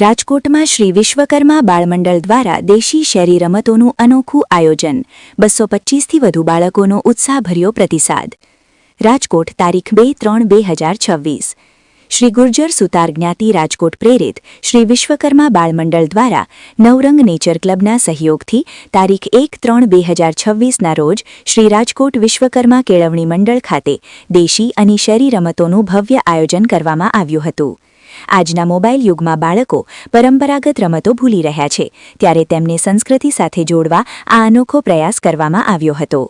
રાજકોટમાં શ્રી વિશ્વકર્મા બાળમંડળ દ્વારા દેશી શેરી રમતોનું અનોખું આયોજન 225થી વધુ બાળકોનો ઉત્સાહભર્યો પ્રતિસાદ। રાજકોટ તારીખ 2-3-2026 શ્રી ગુર્જર સુતાર જ્ઞાતિ રાજકોટ પ્રેરિત શ્રી વિશ્વકર્મા બાળમંડળ દ્વારા નવરંગ નેચર ક્લબના સહયોગથી તારીખ 1-3-2026ના રોજ શ્રી રાજકોટ વિશ્વકર્મા કેળવણી મંડળ ખાતે દેશી અને શેરી રમતોનું ભવ્ય આયોજન કરવામાં આવ્યું હતું। આજના મોબાઈલ યુગમાં બાળકો પરંપરાગત રમતો ભૂલી રહ્યા છે, ત્યારે તેમને સંસ્કૃતિ સાથે જોડવા આ અનોખો પ્રયાસ કરવામાં આવ્યો હતો।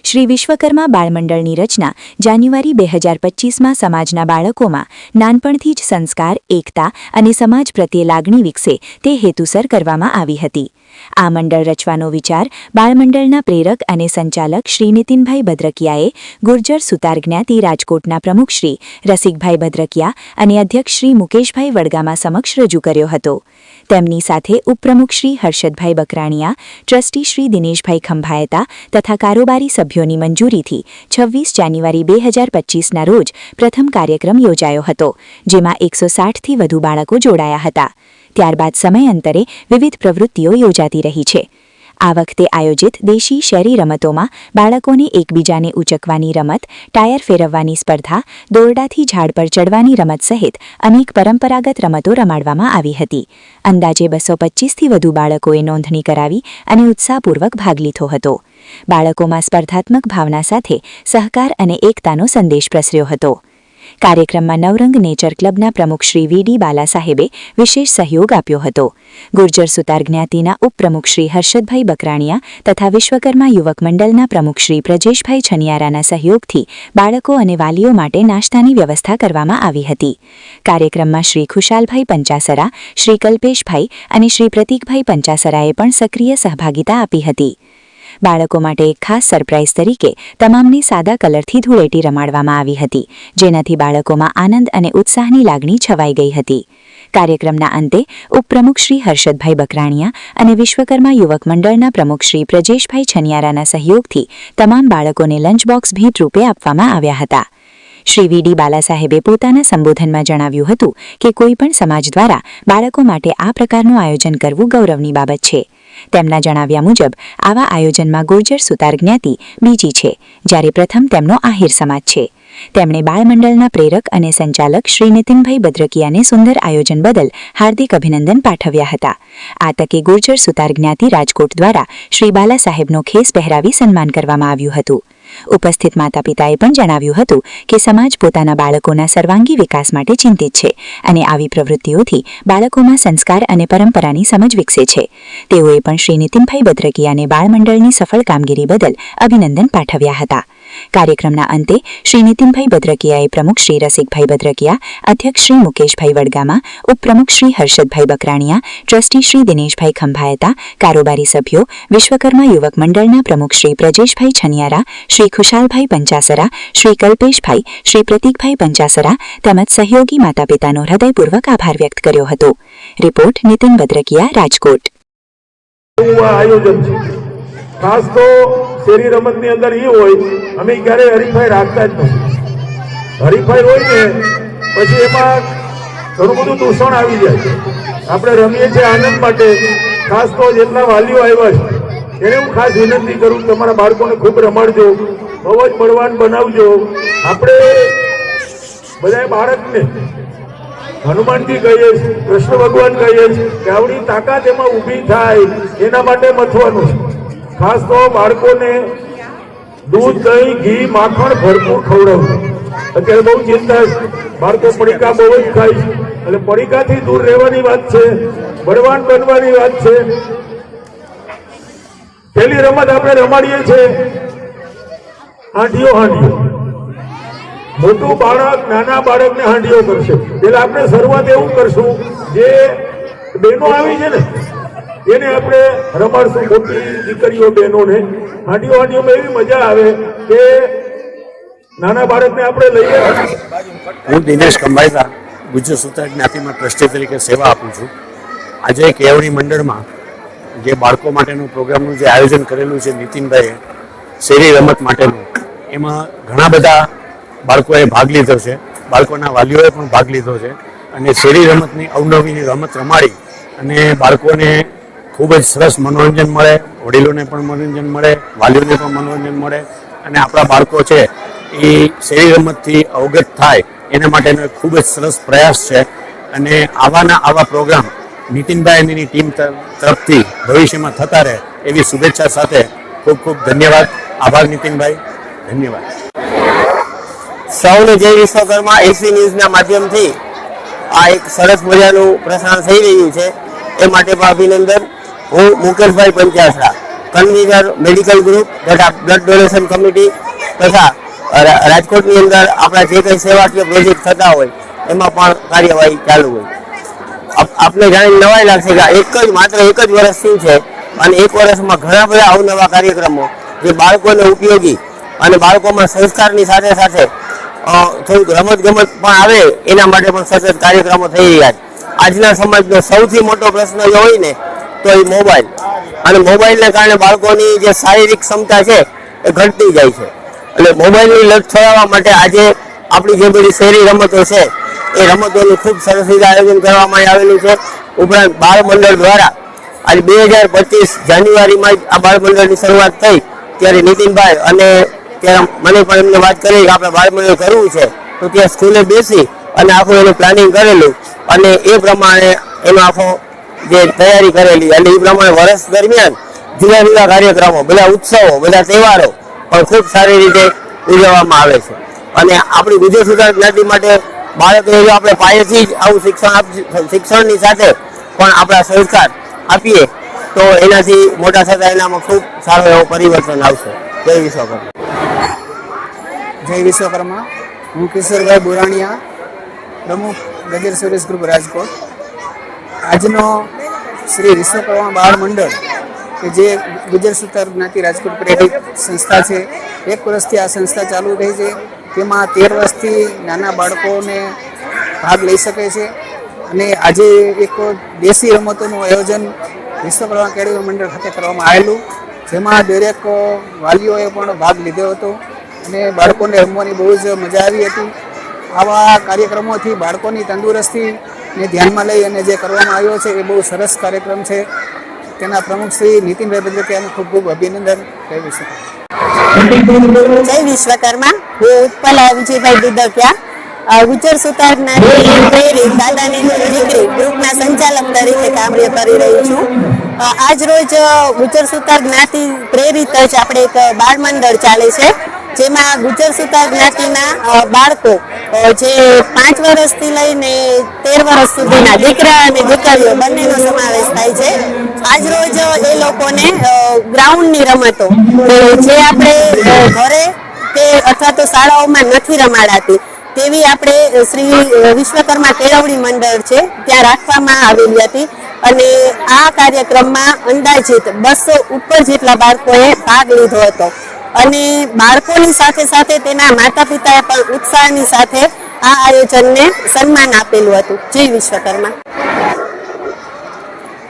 શ્રી વિશ્વકર્મા બાળમંડળની રચના જાન્યુઆરી 2025માં સમાજના બાળકોમાં નાનપણથી જ સંસ્કાર, એકતા અને સમાજ પ્રત્યે લાગણી વિકસે તે હેતુસર કરવામાં આવી હતી। આ મંડળ રચવાનો વિચાર બાળમંડળના પ્રેરક અને સંચાલક શ્રી નીતિનભાઈ ભદ્રકિયાએ ગુર્જર સુતાર જ્ઞાતિ રાજકોટના પ્રમુખ શ્રી રસિકભાઈ ભદ્રકિયા અને અધ્યક્ષ શ્રી મુકેશભાઈ વડગામા સમક્ષ રજૂ કર્યો હતો। તેમની સાથે ઉપપ્રમુખ શ્રી હર્ષદભાઈ બકરાણીયા, ટ્રસ્ટી શ્રી દિનેશભાઈ ખંભાયતા તથા કારોબારી સભ્યોની મંજૂરીથી 26 જાન્યુઆરી 2025ના રોજ પ્રથમ કાર્યક્રમ યોજાયો હતો, જેમાં 160થી વધુ બાળકો જોડાયા હતા। ત્યારબાદ સમયાંતરે વિવિધ પ્રવૃત્તિઓ યોજાતી રહી છે। આ વખતે આયોજિત દેશી શેરી રમતોમાં બાળકોને એકબીજાને ઉચકવાની રમત, ટાયર ફેરવવાની સ્પર્ધા, દોરડાથી ઝાડ પર ચડવાની રમત સહિત અનેક પરંપરાગત રમતો રમાડવામાં આવી હતી। અંદાજે 225થી વધુ બાળકોએ નોંધણી કરાવી અને ઉત્સાહપૂર્વક ભાગ લીધો હતો। બાળકોમાં સ્પર્ધાત્મક ભાવના સાથે સહકાર અને એકતાનો સંદેશ પ્રસર્યો હતો। કાર્યક્રમમાં નવરંગ નેચર ક્લબના પ્રમુખ શ્રી વી.ડી. બાલા સાહેબે વિશેષ સહયોગ આપ્યો હતો। ગુર્જર સુતાર જ્ઞાતિના ઉપપ્રમુખ શ્રી હર્ષદભાઈ બકરાણીયા તથા વિશ્વકર્મા યુવક મંડળના પ્રમુખ શ્રી પ્રજેશભાઈ છનિયારાના સહયોગથી બાળકો અને વાલીઓ માટે નાસ્તાની વ્યવસ્થા કરવામાં આવી હતી। કાર્યક્રમમાં શ્રી ખુશાલભાઈ પંચાસરા, શ્રી કલ્પેશભાઈ અને શ્રી પ્રતીકભાઈ પંચાસરાએ પણ સક્રિય સહભાગિતા આપી હતી। બાળકો માટે એક ખાસ સરપ્રાઇઝ તરીકે તમામને સાદા કલરથી ધૂળેટી રમાડવામાં આવી હતી, જેનાથી બાળકોમાં આનંદ અને ઉત્સાહની લાગણી છવાઈ ગઈ હતી। કાર્યક્રમના અંતે ઉપપ્રમુખ શ્રી હર્ષદભાઈ બકરાણીયા અને વિશ્વકર્મા યુવક મંડળના પ્રમુખ શ્રી પ્રજેશભાઈ છનિયારાના સહયોગથી તમામ બાળકોને લંચ બોક્સ ભેટ રૂપે આપવામાં આવ્યા હતા। શ્રી વી.ડી. બાલા સાહેબે પોતાના સંબોધનમાં જણાવ્યું હતું કે કોઈપણ સમાજ દ્વારા બાળકો માટે આ પ્રકારનું આયોજન કરવું ગૌરવની બાબત છે। તેમના જણાવ્યા મુજબ આવા આયોજનમાં ગુર્જર સુતાર જ્ઞાતિ બીજી છે, જ્યારે પ્રથમ તેમનો આહિર સમાજ છે। તેમણે બાળમંડળના પ્રેરક અને સંચાલક શ્રી નીતિનભાઈ ભદ્રકિયાને સુંદર આયોજન બદલ હાર્દિક અભિનંદન પાઠવ્યા હતા। આ તકે ગુર્જર સુતાર જ્ઞાતિ રાજકોટ દ્વારા શ્રી બાલા સાહેબનો ખેસ પહેરાવી સન્માન કરવામાં આવ્યું હતું। ઉપસ્થિત માતા પિતાએ પણ જણાવ્યું હતું કે સમાજ પોતાના બાળકોના સર્વાંગી વિકાસ માટે ચિંતિત છે અને આવી પ્રવૃત્તિઓથી બાળકોમાં સંસ્કાર અને પરંપરાની સમજ વિકસે છે। તેઓએ પણ શ્રી નીતિનભાઈ ભદ્રકિયાને બાળમંડળની સફળ કામગીરી બદલ અભિનંદન પાઠવ્યા હતા। કાર્યક્રમના અંતે શ્રી નીતિનભાઈ ભદ્રકિયાએ પ્રમુખ શ્રી રસિકભાઈ ભદ્રકિયા, અધ્યક્ષ શ્રી મુકેશભાઈ વડગામા, ઉપપ્રમુખ શ્રી હર્ષદભાઈ બકરાણીયા, ટ્રસ્ટી શ્રી દિનેશભાઈ ખંભાયતા, કારોબારી સભ્યો, વિશ્વકર્મા યુવક મંડળના પ્રમુખ શ્રી પ્રજેશભાઈ છનિયારા, શ્રી ખુશાલભાઈ પંચાસરા, શ્રી કલ્પેશભાઈ, શ્રી પ્રતીકભાઈ પંચાસરા તેમજ સહયોગી માતા પિતાનો હૃદયપૂર્વક આભાર વ્યક્ત કર્યો હતો। રિપોર્ટ નીતિન ભદ્રકિયા, રાજકોટ। ખાસ તો શેરી રમતની અંદર એ હોય, અમે ક્યારેય હરીફાઈ રાખતા જ નથી। હરીફાઈ હોય ને પછી એમાં ઘણું બધું દૂષણ આવી જાય। આપણે રમીએ છીએ આનંદ માટે। ખાસ તો જેટલા વાલીઓ આવ્યા છે એને હું ખાસ વિનંતી કરું, તમારા બાળકોને ખૂબ રમાડજો, બહુ જ બળવાન બનાવજો। આપણે બધા બાળકને હનુમાનજી કહીએ છીએ, કૃષ્ણ ભગવાન કહીએ છીએ કે આવડી તાકાત એમાં ઊભી થાય એના માટે મથવાનું છે। ખાસ તો બાળકોને દૂધ, દહીં, ઘી, માખણ ભરપૂર ખવડાવવું। અત્યારે બહુ ચિંતા છે, બાળકો પડીકા બહુ જ ખાય છે, એટલે પડીકાથી દૂર રહેવાની વાત છે, બળવાન બનવાની વાત છે। પેલી રમત આપણે રમાડીએ છીએ હાંડીઓ। મોટું બાળક નાના બાળકને હાંડીઓ કરશે। પેલા આપણે શરૂઆત એવું કરશું, જે બહેનો આવી છે ને એને આપણે રમાડશું, મોટી દીકરીઓ બહેનોને હાંડીઓમાં એવી મજા આવે કે નાના બાળકને આપણે લઈએ। હું દિનેશ ખંભાયતા ગુર્જર સુતાર જ્ઞાતિમાં ટ્રસ્ટી તરીકે સેવા આપું છું। આજે કેળવણી મંડળમાં જે બાળકો માટેનું પ્રોગ્રામનું જે આયોજન કરેલું છે નીતિનભાઈએ શેરી રમત માટેનું, એમાં ઘણા બધા બાળકોએ ભાગ લીધો છે, બાળકોના વાલીઓએ પણ ભાગ લીધો છે। અને શેરી રમતની અવનવી રમત રમાડી અને બાળકોને ખૂબ જ સરસ મનોરંજન મળે, વડીલોને પણ મનોરંજન મળે, વાલીઓને પણ મનોરંજન મળે અને આપણા બાળકો છે એ શેરી રમતથી અવગત થાય એના માટેનો એક ખૂબ જ સરસ પ્રયાસ છે. અને આવા પ્રોગ્રામ નીતિનભાઈ અને એની ટીમ તરફથી ભવિષ્યમાં થતા રહે એવી શુભેચ્છા સાથે ખૂબ ખૂબ ધન્યવાદ. આભાર નીતિનભાઈ, ધન્યવાદ. સૌને જય વિશ્વકર્મા એસવી ન્યૂઝના માધ્યમથી આ એક સરસ મજાનું પ્રસારણ થઈ રહ્યું છે એ માટે પણ અભિનંદન. હું મુકેશભાઈ પંચાસરા, કન્વીનર મેડિકલ ગ્રુપ તથા બ્લડ ડોનેશન કમિટી તથા રાજકોટની અંદર આપણા જે કંઈ સેવાકીય પ્રોજેક્ટ થતા હોય એમાં પણ કાર્યવાહી ચાલુ હોય. આપને જાણીને નવાઈ લાગશે કે માત્ર એક જ વર્ષ થયું છે અને એક વર્ષમાં ઘણા બધા અવનવા કાર્યક્રમો જે બાળકોને ઉપયોગી અને બાળકોમાં સંસ્કારની સાથે સાથે થોડુંક રમત ગમત પણ આવે એના માટે પણ સતત કાર્યક્રમો થઈ રહ્યા છે. આજના સમાજનો સૌથી મોટો પ્રશ્ન જો હોય ને તો એ મોબાઈલ, અને મોબાઈલને કારણે બાળકોની જે શારીરિક ક્ષમતા છે એ ઘટતી જાય છે. એટલે મોબાઈલની લત છોડાવવા માટે આજે આપણી જે બધી શહેરી રમતો છે એ રમતોનું ખૂબ સરસ રીતે આયોજન કરવામાં આવેલું છે. ઉપરાંત બાળ મંડળ દ્વારા આજે 2025 જાન્યુઆરીમાં જ આ બાળ મંડળની શરૂઆત થઈ ત્યારે નીતિનભાઈ અને ત્યારે મને પણ એમને વાત કરી કે આપણે બાળ મંડળ કરવું છે તો ત્યાં સ્કૂલે બેસી અને આખું એનું પ્લાનિંગ કરેલું અને એ પ્રમાણે એનો આખો જે તૈયારી કરેલી અને એ પ્રમાણે વર્ષ દરમિયાન જુદા જુદા કાર્યક્રમો, બધા ઉત્સવો, બધા તહેવારો પણ ખૂબ સારી રીતે ઉજવવામાં આવે છે. અને આપણી ગુજર સુધાર જ્ઞાતિ માટે બાળકોને જો આપણે પાયેથી જ આવું શિક્ષણની સાથે પણ આપણા સંસ્કાર આપીએ તો એનાથી મોટા થતા એનામાં ખૂબ સારો એવો પરિવર્તન આવશે. જય વિશ્વકર્મા. જય વિશ્વકર્મા. હું કિશોરભાઈ બોરાણીયા, પ્રમુખ ગજર સુરેશ ગ્રુપ રાજકોટ. આજનો શ્રી વિશ્વકર્મા બાળ મંડળ કે જે ગુજર સુતાર જ્ઞાતિ રાજકોટ પ્રેરિત સંસ્થા છે, 1 વર્ષથી આ સંસ્થા ચાલુ રહી છે. તેમાં 13 વર્ષથી નાના બાળકોને ભાગ લઈ શકે છે. અને આજે એક દેશી રમતોનું આયોજન વિશ્વકર્મા કેળવણી મંડળ ખાતે કરવામાં આવેલું, જેમાં દરેક વાલીઓએ પણ ભાગ લીધો હતો અને બાળકોને રમવાની બહુ જ મજા આવી હતી. આવા કાર્યક્રમોથી બાળકોની તંદુરસ્તીને ધ્યાનમાં લઈ અને જે કરવામાં આવ્યો છે એ બહુ સરસ કાર્યક્રમ છે. તેના પ્રમુખ શ્રી નીતિનભાઈ બંદ્રકિયાનું ખૂબ ખૂબ અભિનંદન કહી શકાય. જય વિશ્વકર્મા. હું ઉત્પલા વિજયભાઈ દુધકિયા, ગુજર સુતાર જ્ઞાતિ પ્રેરિત દાદાની દીકરી ગ્રુપના સંચાલક તરીકે કામ કરી રહી છું. આજ રોજ ગુજર સુતાર જ્ઞાતિ પ્રેરિત જ આપણે એક બાળ મંડળ ચાલે છે, જેમાં ગુજર સુતાર જ્ઞાતિના બાળકો જે 5 વર્ષથી લઈને 13 વર્ષ સુધીના દીકરા અને દીકરીઓ બંનેનો સમાવેશ થાય છે. આજ રોજ એ લોકોને ગ્રાઉન્ડની રમતો જે આપણે ઘરે કે અથવા તો શાળાઓમાં નથી રમાડાતી તેવી આપણે શ્રી વિશ્વકર્મા કેળવણી મંડળ છે ત્યાં રાખવામાં આવેલી હતી. અને આ કાર્યક્રમમાં અંદાજિત 200 ઉપર જેટલા બાળકોએ ભાગ લીધો હતો. અને બાળકોની સાથે સાથે તેના માતા પિતાએ પણ ઉત્સાહની સાથે આ આયોજનને સન્માન આપેલું હતું. જય વિશ્વકર્મા.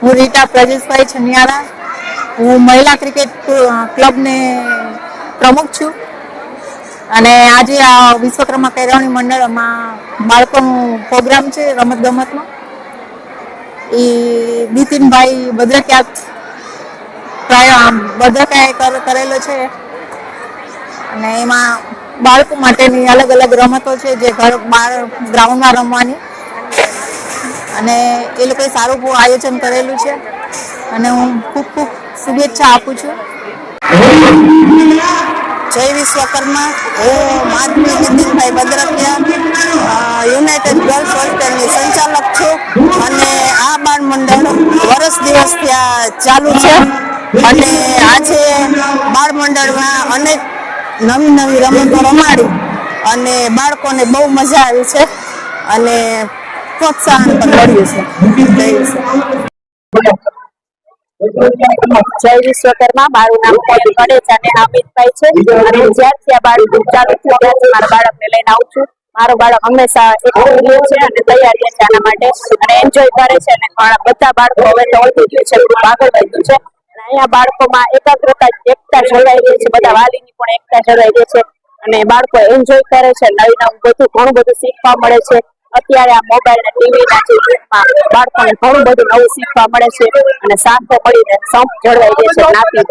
હું રીટા પ્રજેશભાઈ છનિયારા. હું મહિલા ક્રિકેટ ક્લબને પ્રમુખ છું. અને આજે આ વિશ્વકર્મા કેળવણી મંડળમાં બાળકોનું પ્રોગ્રામ છે રમતગમતનો. એ નીતિનભાઈ બદ્રકિયાએ કરેલો છે. અને એમાં બાળકો માટેની અલગ અલગ રમતો છે જે ગ્રાઉન્ડમાં રમવાની. અને એ લોકોએ સારું બહુ આયોજન કરેલું છે અને હું ખૂબ ખૂબ શુભેચ્છા આપું છું. જય વિશ્વકર્મા. હું માધવી નીતિનભાઈ બદ્રકિયા, યુનાઇટેડ ગર્લ્સ હોસ્ટેલની સંચાલક છું. અને આ બાળ મંડળ વર્ષ દિવસથી આ ચાલુ છે. અને આજે બાળ મંડળમાં અનેક નવી રમતો રમાડી અને બાળકોને બહુ મજા આવી છે અને પ્રોત્સાહન પણ મળ્યું છે. જય વિશ્વકર્મા. મારું નામ ગણેશ અને અમિતભાઈ છે. અને જ્યારથી આ બાળક ચાલુ થયું ત્યારથી મારા બાળકને લઈને આવું છું. મારો બાળક હંમેશા એક્ટિવ છે અને તૈયારી છે આના માટે અને એન્જોય કરે છે. અને બધા બાળકો હવે તો વધી ગયું છે, ગ્રુપ આગળ વધ્યું છે. અને અહીંયા બાળકોમાં એકાગ્રતા, એકતા જળવાઈ રહી છે. બધા વાલીની પણ એકતા જળવાઈ રહી છે અને બાળકો એન્જોય કરે છે. નવું બધું ઘણું બધું શીખવા મળે છે. અત્યારે આ મોબાઈલ અને ટીવી ના જે યુગમાં બાળકોને ઘણું બધું નવું શીખવા મળે છે અને સાથે મળીને સંપ જળવાઈ રહે છે જ્ઞાતિ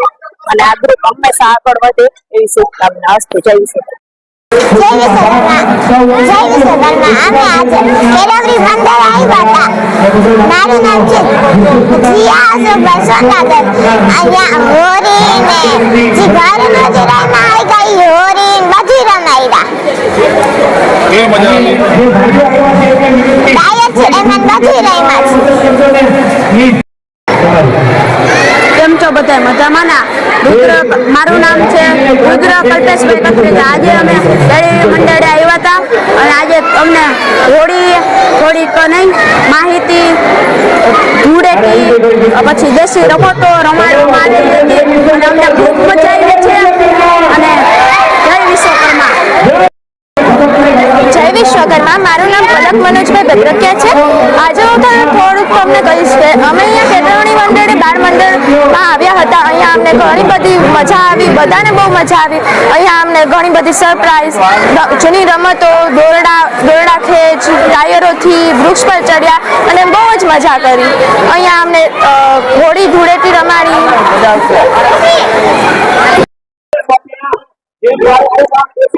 અને આ ગ્રુપ હંમેશા આગળ વધે એવી શુભકામના. અસ્તુ. જય વિશ્વકર્મા. જય વિશ્વકર્મા. જય વિશ્વકર્મા. અમે આજે કેળવણી મંડળ આવ્યા હતા. મારું નામ છે જીયા સુભાષ સોનાગર. અહીંયા હોરી ને જે ઘર નજર માં આવી ગઈ હોરી બધી રમાયડા. કેવી મજા આવી? ડાયર છે એમાં બધી રમ્યા છે. કેમ છો બધા મજામાં ના? મારું નામ છે રુદ્ર કલ્પેશભાઈ કથરેજા. આજે અમે કેળવણી મંડળે આવ્યા હતા અને આજે અમને થોડીક નહીં માહિતી ધૂળેટી પછી દેશી રમતો રમાડવામાં આવેલી હતી અને અમને ખૂબ મજા આવી છે. અને જય વિશ્વકર્મા. જય વિશ્વકર્મા. મારું નામ પલક મનોજભાઈ ભદ્રકિયા છે. આજે હું થોડુંક તમને કહીશ કે અમે અહીંયા કેળવણી મંડળે બાળ મંડળમાં આવ્યા હતા. અહીંયા અમને ઘણી બધી મજા આવી, બધાને બહુ મજા આવી. અહીંયા અમને ઘણી બધી સરપ્રાઈઝ, જૂની રમતો, દોરડા ખેંચ, ટાયરોથી વૃક્ષ પર ચડ્યા અને બહુ જ મજા કરી. અહીંયા અમને હોળી ધૂળેટી રમાડી.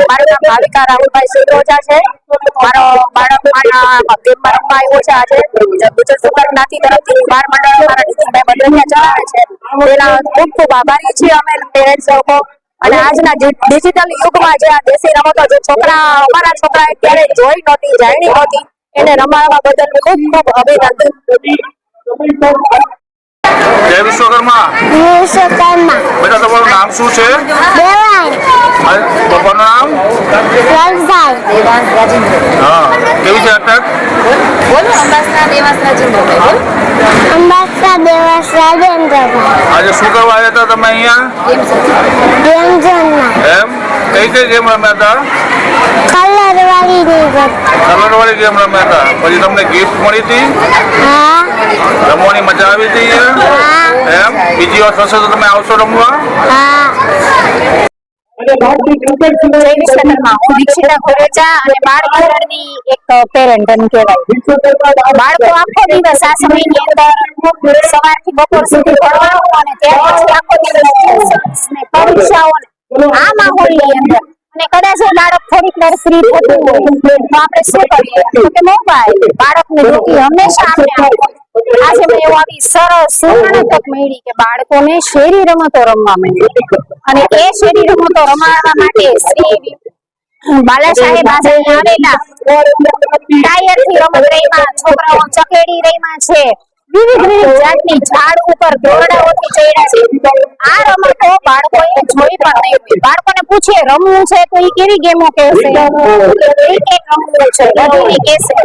મારું નામ ભાવિકા રાહુલભાઈ સિંધોજા છે. મારો બાળક ગેમમાં રમવા આવ્યો છે. આજે ગુજરાત સરકાર જ્ઞાતિ તરફથી બાળ મંડળ મારા નીતિનભાઈ બદલિયા ચલાવે છે. તેના ખૂબ ખૂબ આભારી છીએ અમે પેરેન્ટ્સ લોકો. અને આજના ડિજિટલ યુગમાં જે આ દેશી રમતો જે અમારા છોકરા અત્યારે જોઈ નહોતી, જાણી નહોતી, એને રમાડવા બદલ ખૂબ ખૂબ અભિનંદન. જય વિશ્વકર્મા. વિશ્વકર્મા. બેટા તમારું નામ શું છે? દેવાય. પપ્પાનું નામ? રણસાઈ. હા. કેવી છે અટક? અંબાસના દેવાસ રાજેન્દ્રભાઈ. આજે શું કરવા આવ્યા હતા તમે અહીંયા? ગેમ ઝોનમાં. એમ કઈ ગેમ રમ્યા હતા? કલરવાળી કલરવાળી ગેમ રમ્યા હતા. પછી તમને ગિફ્ટ મળી હતી? હા. રમવાની મજા આવી હતી? એમ બીજી વાર થશે તો તમે આવશો રમવા? હા. જય વિશ્વકર્મા. હું દીક્ષિતા ખોરેચા અને બાળ મંડળની એક પેરેન્ટ એમ કહેવાય. બાળકો આખો દિવસ આ સમયની અંદર સવારથી બપોર સુધી ભણવાનું અને ત્યાર પછી આખો દિવસ ને પરીક્ષાઓને આ માહોલની અંદર અને કદાચ બાળક થોડીક વાર ફ્રી થતું હોય તો આપણે શું કરીએ કે મોબાઈલ. બાળકની રૂચિ હંમેશા આપણે આપો. આજે મેં એવું આવી સરસ સુવર્ણ તક મળી કે બાળકોને શેરી રમતો રમવા મળી અને એ શેરી રમતો રમાડવા માટે શ્રી બાલા સાહેબ આજે આવેલા. ટાયરથી રમત રમ્યા, છોકરાઓ ચકેડી રમ્યા છે, વિવિધ જાતની ઝાડ ઉપર દોરડાઓથી ચડ્યા છે. આ રમતો બાળકોએ જોઈ પણ નહીં હોય. બાળકોને પૂછીએ રમવું છે તો એ કેવી ગેમો કહેશે? ક્રિકેટ રમવું છે બધી કહેશે.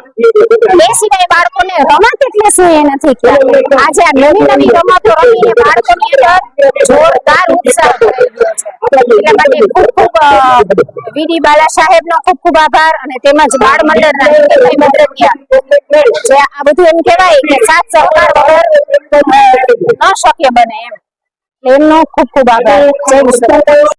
એ સિવાય બાળકોને રમત એટલે શું એ નથી ખ્યાલ. આજે આ નવી નવી રમતો રમીને બાળકોની અંદર જોરદાર ઉત્સાહ ભરાઈ ગયો છે. એટલા માટે ખૂબ ખૂબ વીડી બાલા સાહેબનો ખૂબ ખૂબ આભાર અને તેમજ બાળ મંડળના નીતિનભાઈ બદ્રકિયા જે આ બધું એમ કહેવાય કે સાથ સહકાર વગર ન શક્ય બને એમ. એમનો ખૂબ ખૂબ આભાર. જય વિશ્વકર્મા.